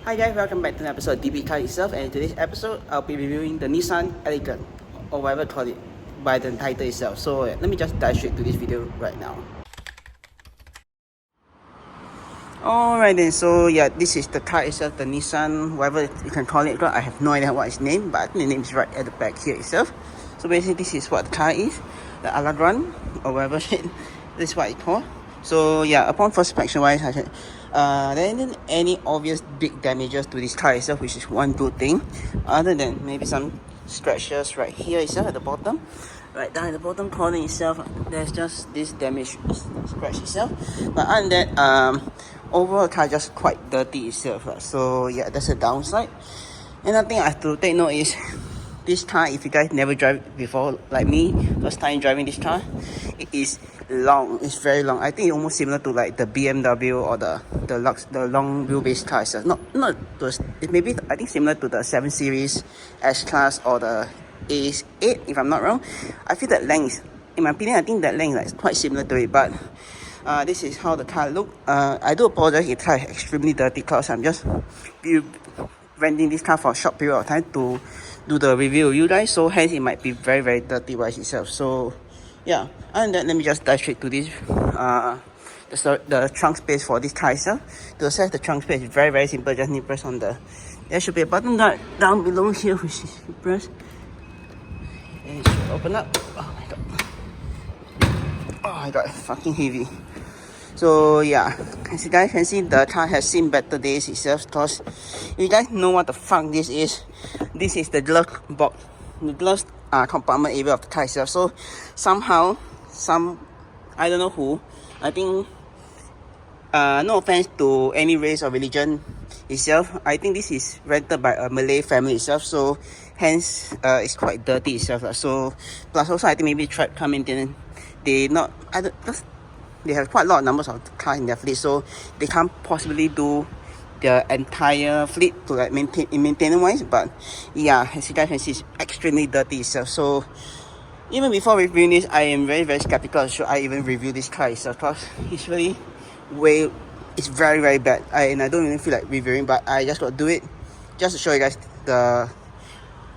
Hi guys, welcome back to an episode of TribeCar itself, and in today's episode I'll be reviewing the Nissan Elgrand, or whatever call it by the title itself. So let me just dive straight to this video right now. Alright then, so yeah, this is the car itself, the Nissan, whatever you can call it. I have no idea what its name, but I think the name is right at the back here itself. So basically this is what the car is, the Elgrand, or whatever shit, this is what it's called. So yeah, upon first inspection wise, there isn't any obvious big damages to this car itself, which is one good thing, other than maybe some scratches right here itself at the bottom. Right down at the bottom corner itself, there's just this damage scratch itself. But other than that, overall the car just quite dirty itself. So yeah, that's a downside. Another thing I have to take note is this car, if you guys never drive before like me, first time driving this car, it is long. It's very long. I think it's almost similar to like the BMW or the long wheelbase car itself. Not those, it maybe I think similar to the 7 Series S Class or the A8 if I'm not wrong. I feel that length, in my opinion, I think that length is quite similar to it, but this is how the car look. I do apologize if the car is extremely dirty because I'm just renting this car for a short period of time to do the review with you guys, so hence it might be very dirty by itself. So yeah, other than that, let me just dive straight to this the trunk space for this car itself. To access the trunk space is very simple. Just need to press on there should be a button down below here which is press and it should open up. Oh my god, fucking heavy. So yeah, as you guys can see, the car has seen better days itself, because you guys know what the fuck this is. This is the glove box, the glove compartment area of the car itself. So somehow, I don't know who, I think, no offense to any race or religion itself, I think this is rented by a Malay family itself, so hence it's quite dirty itself. So plus also I think maybe TribeCar maintenance, they have quite a lot of numbers of cars in their fleet, so they can't possibly do the entire fleet to like maintenance wise. But yeah, as you guys can see, it's extremely dirty itself. So even before reviewing this, I am very skeptical should I even review this car itself, because it's really it's very bad. And I don't even feel like reviewing, but I just got to do it just to show you guys the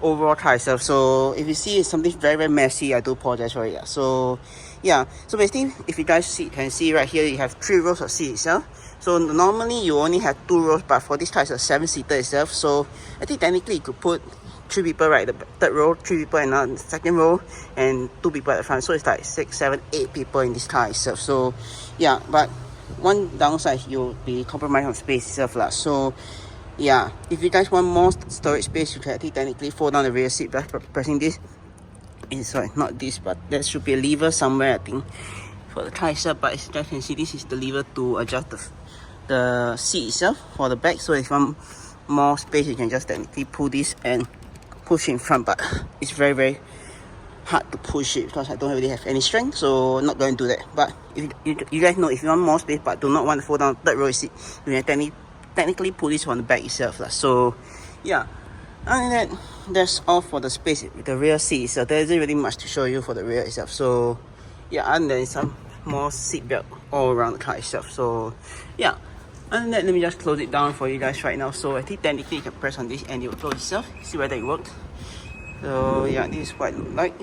overall car itself. So if you see it's something very messy, I do apologize for it. So yeah, so basically if you guys can see right here, you have 3 rows of seats itself. So normally you only have 2 rows, but for this car it's a 7-seater itself. So I think technically you could put 3 people right at the third row, 3 people in the second row, and 2 people at the front. So it's like 6, 7, 8 people in this car itself. So yeah, but one downside, you'll be compromised on space itself lah. So yeah, if you guys want more storage space, you can actually technically fold down the rear seat by pressing this. Sorry, not this, but there should be a lever somewhere I think for the car itself. But as you guys can see, this is the lever to adjust the seat itself for the back. So if you want more space, you can just technically pull this and push in front, but it's very hard to push it because I don't really have any strength, so I'm not going to do that. But if you guys know, if you want more space but do not want to fold down the third row seat, you can technically pull this from the back itself. So yeah, other than that, that's all for the space with the rear seat. So there isn't really much to show you for the rear itself. So yeah, and then some more seat belt all around the car itself. So yeah, and then let me just close it down for you guys right now. So I think technically you can press on this and it will close itself, see whether it works. So yeah, this is what it looks like.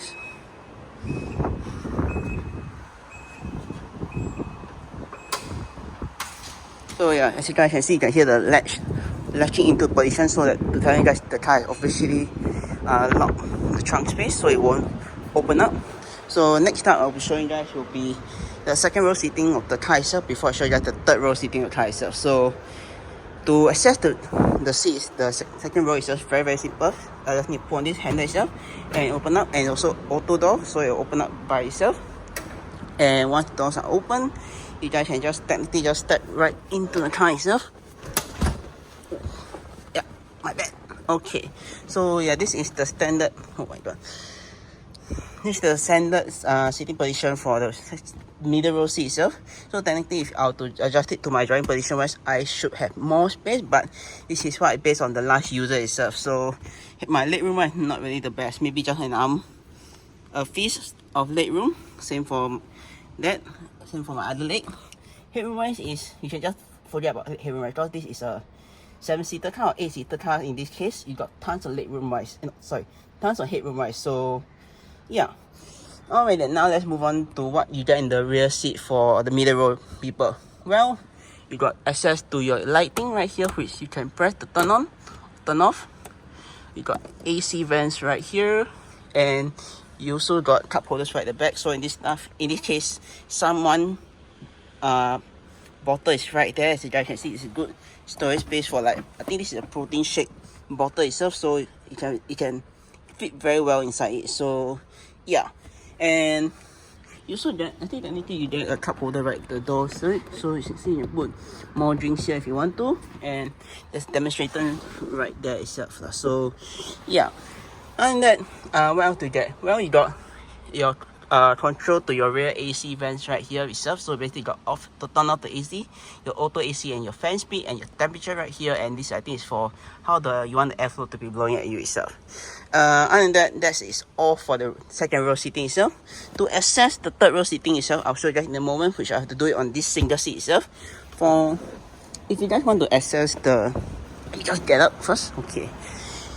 So yeah, as you guys can see, you can hear the latching into position, so that to tell you guys the car is officially locked the trunk space, so it won't open up. So next time I'll be showing you guys will be the second row seating of the car itself before I show you guys the third row seating of the car itself. So to access the seats, the second row is just very simple. I just need to pull on this handle itself and open up, and also auto door, so it will open up by itself. And once the doors are open, you guys can just technically just step right into the car itself. Yeah, my bad. Okay, so yeah, this is the standard, oh my god, this is the standard seating position for the middle row seat itself. So technically if I were to adjust it to my driving position wise, I should have more space, but this is what based on the last user itself. So my leg room is not really the best, maybe just an arm, a fist of leg room. Same for that, same for my other leg. Headroom wise is, you should just forget about headroom, right? Because this is a 7-seater car or 8-seater car in this case, you got tons of legroom wise, tons of headroom wise. So yeah. Alright then, now let's move on to what you get in the rear seat for the middle row people. Well, you got access to your lighting right here, which you can press to turn on, turn off. You got AC vents right here, and you also got cup holders right at the back. So in this case, someone bottle is right there. As you guys can see, it's a good storage space for, like, I think this is a protein shake bottle itself, so it can fit very well inside it. So yeah, and you also get, I think technically you get a cup holder right at the door, so you can see you put more drinks here if you want to, and there's demonstrator right there itself. So yeah, and that what else do you get? Well, you got your control to your rear AC vents right here itself. So basically you got off to turn off the AC, your auto AC, and your fan speed and your temperature right here. And this, I think, is for how you want the airflow to be blowing at you itself. Other than that, that is all for the second row seating itself. To access the third row seating itself, I'll show you guys in a moment, which I have to do it on this single seat itself. If you guys want to access let me just get up first. Okay.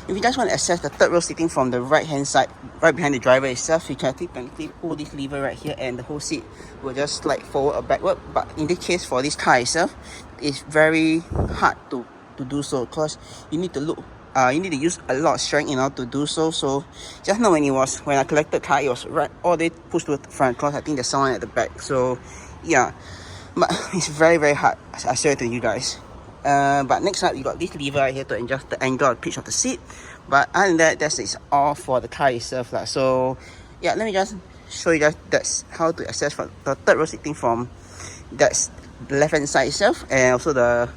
If you guys want to access the third row seating from the right hand side, right behind the driver itself, you can technically pull this lever right here, and the whole seat will just slide forward or backward. But in this case, for this car itself, it's very hard to do so, because you need to use a lot of strength in order to do so. So just now when I collected the car, it was right all the way pushed to the front, because I think there's someone at the back. So yeah, but it's very, very hard, I say it to you guys. But next up, you got this lever right here to adjust the angle or pitch of the seat. But other than that, that is all for the car itself. So yeah, let me just show you guys that's how to access for the third row seating from that's the left hand side itself, and also the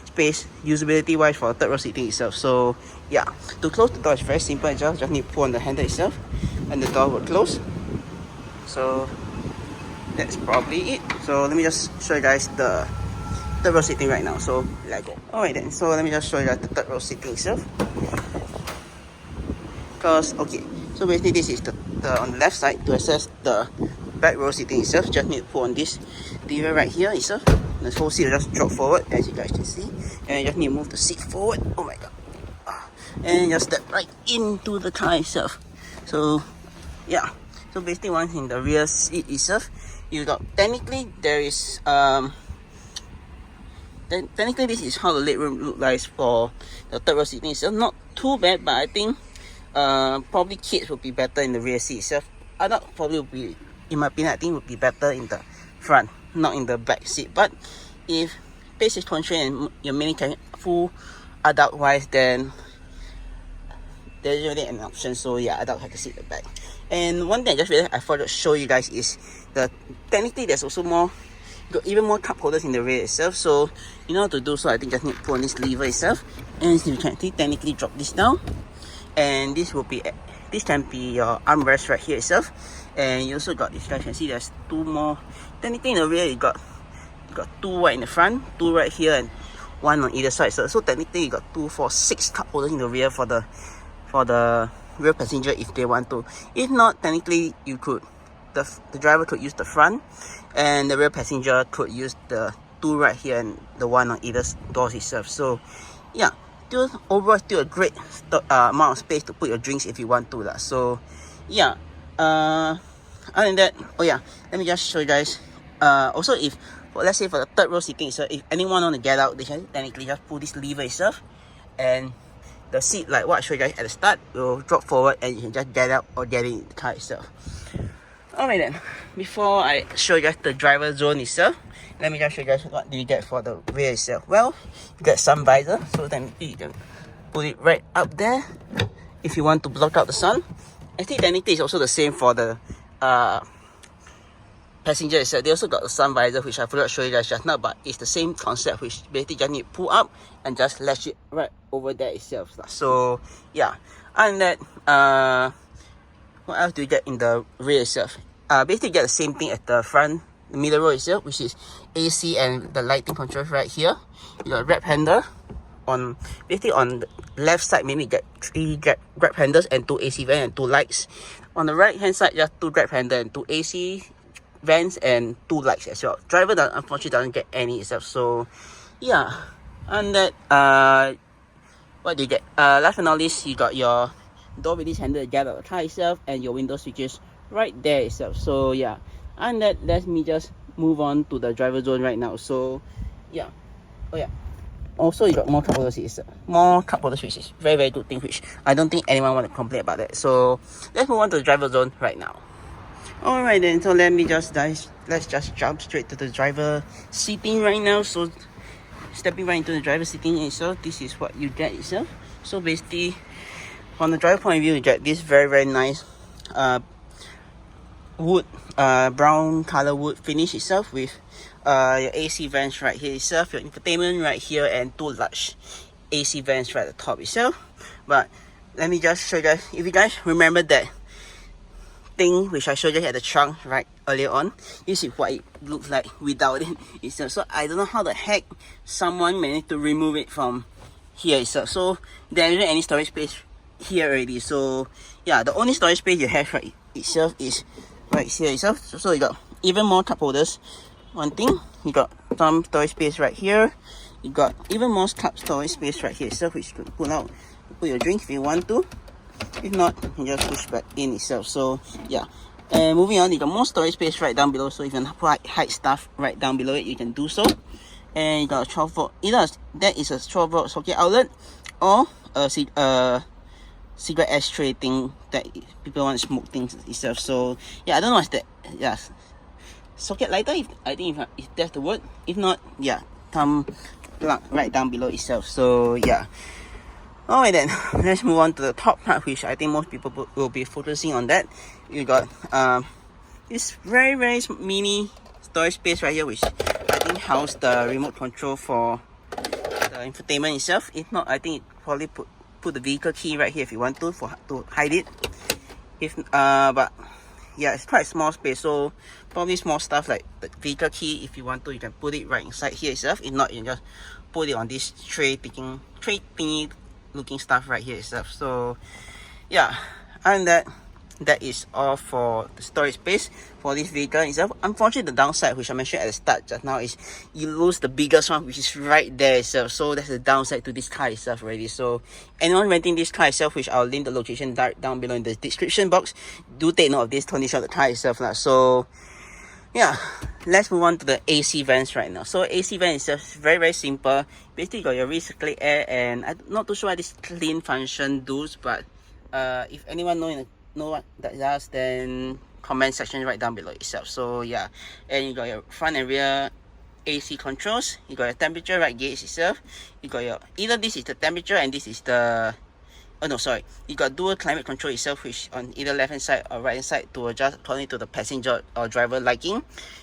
space usability wise for the third row seating itself. So yeah, to close the door is very simple. Just need to pull on the handle itself, and the door will close. So that's probably it. So let me just show you guys the third row seating right now. So let go. Alright then, so let me just show you guys the third row seating itself. Okay, so basically this is the on the left side. To access the back row seating itself, just need to pull on this lever right here itself. The whole seat will just drop forward, as you guys can see, and you just need to move the seat forward. Oh my god. And just step right into the car itself. So yeah, so basically once in the rear seat itself, you got, technically there is technically this is how the legroom looks like for the third row seating itself. Not too bad, but I think probably kids would be better in the rear seat itself. Adult probably would be, in my opinion, I think would be better in the front, not in the back seat. But if space is constrained and you're mainly full adult wise, then there's really an option. So yeah, adult have to sit at the back. And one thing I just realized I forgot to show you guys is technically there's also got even more cup holders in the rear itself. So in order to do so, I think just need to pull on this lever itself, and you can technically drop this down, and this can be your armrest right here itself. And you also got this, guys can see there's two more. Technically in the rear you got two right in the front, two right here, and one on either side. So technically you got 2, 4, 6 cup holders in the rear for the rear passenger if they want to. If not, technically you could, the driver could use the front, and the rear passenger could use the 2 right here and the 1 on either doors itself. So yeah, overall still a great amount of space to put your drinks if you want to. So yeah, other than that, oh yeah, let me just show you guys. Also, if let's say for the third row seating, so if anyone want to get out, they can technically just pull this lever itself, and the seat, like what I showed you guys at the start, will drop forward, and you can just get out or get in the car itself. Alright then, before I show you guys the driver zone itself, let me just show you guys what do you get for the rear itself. Well, you get sun visor, so then you can put it right up there if you want to block out the sun. I think technically it's also the same for the passenger itself. They also got the sun visor, which I forgot to show you guys just now, but it's the same concept, which basically just need to pull up and just latch it right over there itself. So yeah, and that what else do you get in the rear itself? Basically you get the same thing at the front, the middle row itself, which is AC and the lighting controls right here. You got grab handle basically on the left side, mainly you get 3 grab handles and 2 AC vents and 2 lights. On the right hand side, just 2 grab handles and 2 AC vents and 2 lights as well. Driver unfortunately doesn't get any itself. So yeah, And that what do you get? Last but not least, you got your door release handle to get out of the car itself, and your window switches right there itself. So yeah, and that let me just move on to the driver zone right now. So yeah, oh yeah. Also, you got more cup holder seats, more cup holder switches. Very, very good thing, which I don't think anyone want to complain about that. So let's move on to the driver zone right now. Alright then, so let's just jump straight to the driver seating right now. So stepping right into the driver seating itself, this is what you get itself. So basically, from the driver point of view, you get this very, very nice wood, brown color wood finish itself with your AC vents right here itself, your infotainment right here, and two large AC vents right at the top itself. But let me just show you guys, if you guys remember that thing which I showed you at the trunk right earlier on, this is what it looks like without it itself. So I don't know how the heck someone managed to remove it from here itself. So there isn't any storage space here already. So yeah, the only storage space you have right itself is right here itself. So you got even more cup holders. One thing, you got some storage space right here. You got even more cup storage space right here itself, which you can pull out, put your drink if you want to. If not, you just push back in itself. So yeah, and moving on, you got more storage space right down below. So if you want to hide stuff right down below it, you can do so. And you got a 12 volt, either that is a 12 volt socket outlet or a cigarette ashtray thing that people want to smoke things itself. So yeah, I don't know what's that. Yeah, socket lighter, if that's the word. If not, yeah, thumb plug right down below itself. So yeah. Alright then, let's move on to the top part, which I think most people will be focusing on that. You got this very, very mini storage space right here, which I think houses the remote control for the infotainment itself. If not, I think it probably put the vehicle key right here if you want to hide it. But yeah, it's quite a small space, so probably small stuff like the vehicle key, if you want to, you can put it right inside here itself. If not, you can just put it on this tray thingy looking stuff right here itself. So yeah, and that is all for the storage space for this vehicle itself. Unfortunately, the downside, which I mentioned at the start just now, is you lose the biggest one, which is right there itself. So that's the downside to this car itself already. So anyone renting this car itself, which I'll link the location down below in the description box, do take note of this condition of the car itself. So yeah, let's move on to the AC vents right now. So AC vent itself is very, very simple. Basically, you got your recirculate air, and I'm not too sure what this clean function does, but if anyone know what that does, then comment section right down below itself. So yeah, and you got your front and rear AC controls. You got your temperature right gauge itself. You got your, either this is the temperature and this is the, oh no, sorry, you got dual climate control itself, which on either left hand side or right hand side to adjust according to the passenger or driver liking.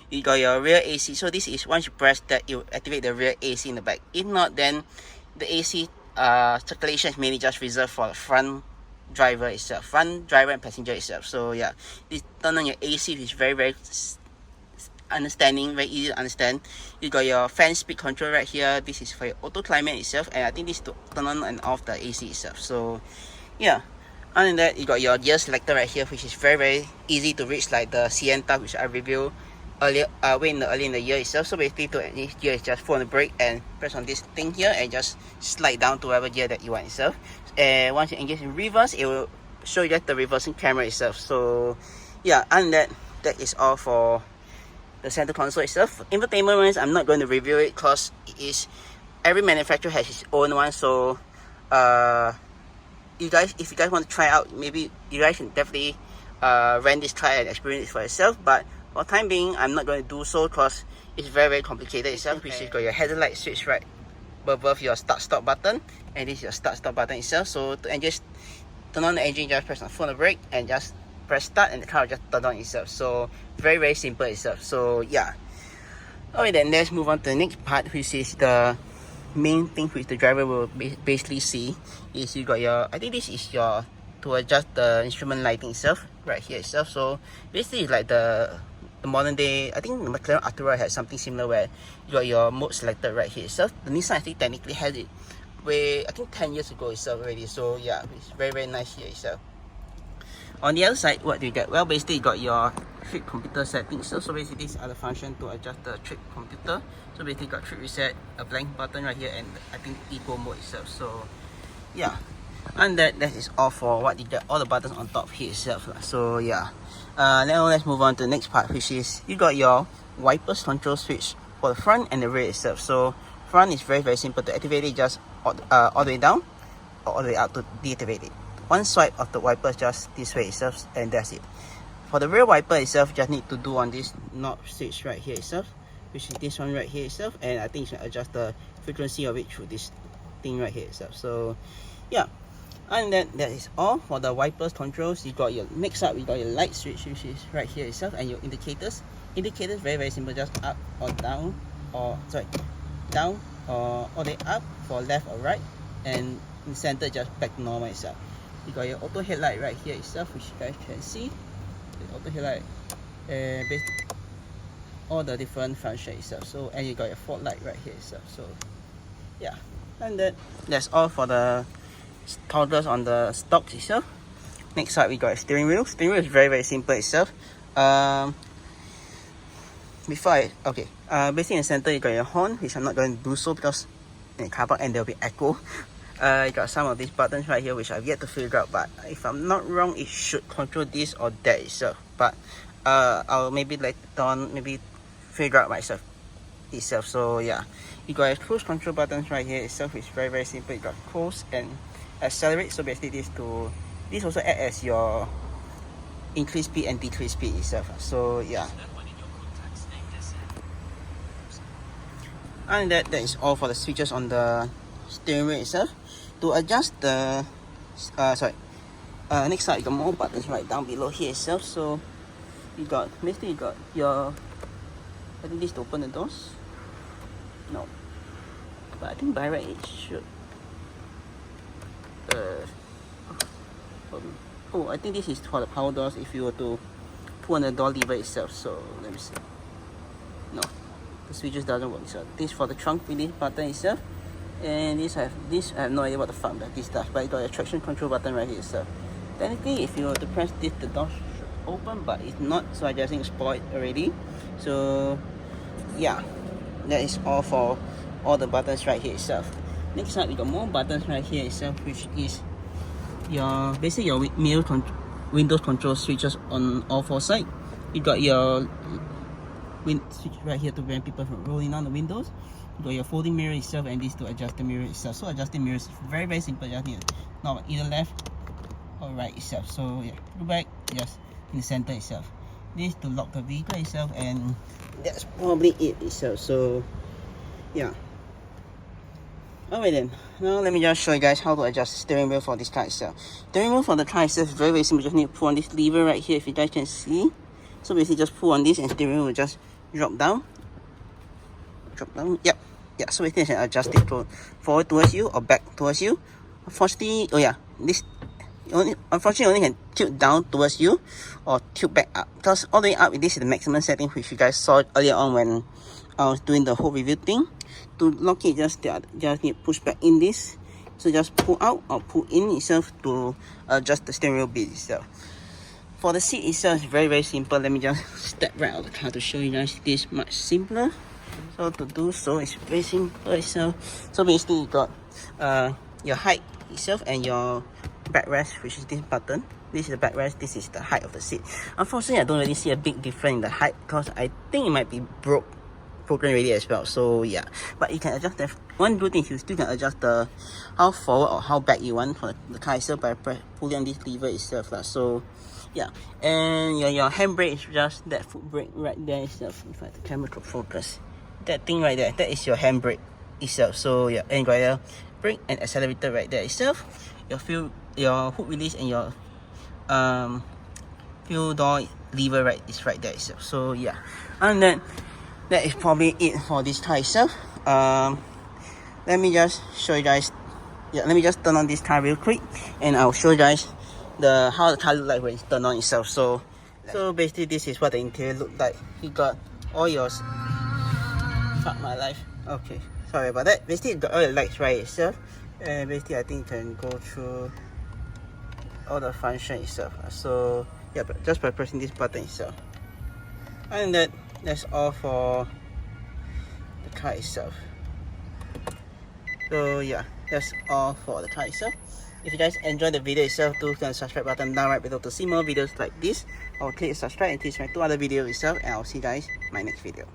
You got your rear AC. So this is, once you press that, it will activate the rear AC in the back. If not, then the AC circulation is mainly just reserved for the front driver itself, front driver and passenger itself. So yeah, this turn on your AC, which is very, very very easy to understand. You got your fan speed control right here. This is for your auto climate itself, and I think this is to turn on and off the AC itself. So yeah, other than that, you got your gear selector right here, which is very, very easy to reach, like the Sienna, which I reviewed earlier in the year itself. So basically, to any gear, is just pull on the brake and press on this thing here and just slide down to whatever gear that you want itself. And once you engage in reverse, it will show you just the reversing camera itself. So yeah, and that is all for the center console itself. Infotainment wise, I'm not going to review it because it is, every manufacturer has its own one. So if you guys want to try out, maybe you guys can definitely rent this car and experience it for yourself. But for the time being, I'm not going to do so because it's very, very complicated itself. Which is got your headlight switch right above your start stop button, and this is your start stop button itself. So to just turn on the engine, just press on the brake and just press start, and the car will just turn on itself. So very, very simple itself. So yeah, alright then, let's move on to the next part, which is the main thing which the driver will basically see. Is you got your, I think this is your, to adjust the instrument lighting itself right here itself. So basically it's like the modern day, I think the McLaren Artura has something similar where you got your mode selected right here itself. The Nissan, I think, technically has it I think 10 years ago itself already. So yeah, it's very, very nice here itself. On the other side, what do you get? Well, basically you got your trip computer settings. So basically these are the function to adjust the trip computer. So basically you got trip reset, a blank button right here, and I think eco mode itself. So yeah, and that is all for what you get, all the buttons on top here itself. So yeah, now let's move on to the next part, which is you got your wipers control switch for the front and the rear itself. So front is very simple to activate it, just all the way down or all the way up to deactivate it. One swipe of the wiper just this way itself, and that's it. For the rear wiper itself, just need to do on this knob switch right here itself, which is this one right here itself, and I think you can adjust the frequency of it through this thing right here itself. So yeah, and then that is all for the wipers controls. You got your next up, you got your light switch, which is right here itself, and your indicators. Indicators very simple, just up or down, or sorry, down or all the way up for left or right, and in center just back to normal itself. You got your auto headlight right here itself, which you guys can see. The auto headlight and all the different function itself. So, and you got your fog light right here itself. So yeah, and that's all for the toggles on the stocks itself. Next up we got a steering wheel. Steering wheel is very simple itself. Basically in the center you got your horn, which I'm not going to do so because in the car park and there will be echo. You got some of these buttons right here which I've yet to figure out, but if I'm not wrong it should control this or that itself, but I'll maybe later on figure out myself itself. So yeah, you got a cruise control buttons right here itself, which is very simple. You got cruise and accelerate. So basically this also act as your increase speed and decrease speed itself. So yeah, and that is all for the switches on the steering wheel itself. To adjust the next up you got more buttons right down below here itself. So you got basically you got your, I think this to open the doors, no, but I think by right it should I think this is for the power doors if you were to pull on the door lever itself. So let me see, no, the switches doesn't work. So this for the trunk release button itself, and I have no idea what the fuck that this does, but you got a traction control button right here itself. Technically if you were to press this, the door should open, but it's not, so I just think it's spoiled already. So yeah, that is all for all the buttons right here itself. Next up we got more buttons right here itself, which is your basically your Windows control switches on all four sides. You got your switch right here to prevent people from rolling down the windows. You got your folding mirror itself, and this to adjust the mirror itself. So adjusting mirrors is very simple, just need now either left or right itself. So yeah, go back just in the center itself. This to lock the vehicle itself, and that's probably it itself. So yeah, alright then, now let me just show you guys how to adjust the steering wheel for this car itself. Steering wheel for the car itself is very simple. Just need to pull on this lever right here, if you guys can see. So basically just pull on this and steering wheel will just drop down. Yep. Yeah, so basically you can adjust it forward towards you or back towards you. Unfortunately, unfortunately only can tilt down towards you or tilt back up, because all the way up this is the maximum setting, which you guys saw earlier on when I was doing the whole review thing. To lock it, just need to push back in this. So just pull out or pull in itself to adjust the steering wheel bit itself. For the seat itself, it's very simple. Let me just step right out of the car to show you guys this much simpler. So to do so, it's very simple itself. So basically you got your height itself and your backrest, which is this button. This is the backrest, this is the height of the seat. Unfortunately, I don't really see a big difference in the height because I think it might be broken already as well. So yeah, but you can adjust that. One good thing is you still can adjust the how forward or how back you want for the car itself by pulling on this lever itself. So yeah, and your handbrake is just that foot brake right there itself. In fact, the camera could focus. That thing right there, that is your handbrake itself. So yeah, and you got your brake and accelerator right there itself. Your hood release and your fuel door lever is right there itself. So yeah, and then that is probably it for this car itself. Let me just show you guys. Yeah, let me just turn on this car real quick, and I'll show you guys how the car look like when it's turned on itself. So basically this is what the interior look like. You got all yours. Fuck my life. Okay, sorry about that. Basically you got all the lights right itself, and basically I think you can go through. all the function itself. So yeah, but just by pressing this button itself. And that's all for the car itself. So yeah, that's all for the car itself. If you guys enjoyed the video itself, do click the subscribe button down right below to see more videos like this, or click subscribe and teach my 2 other videos itself, and I'll see you guys in my next video.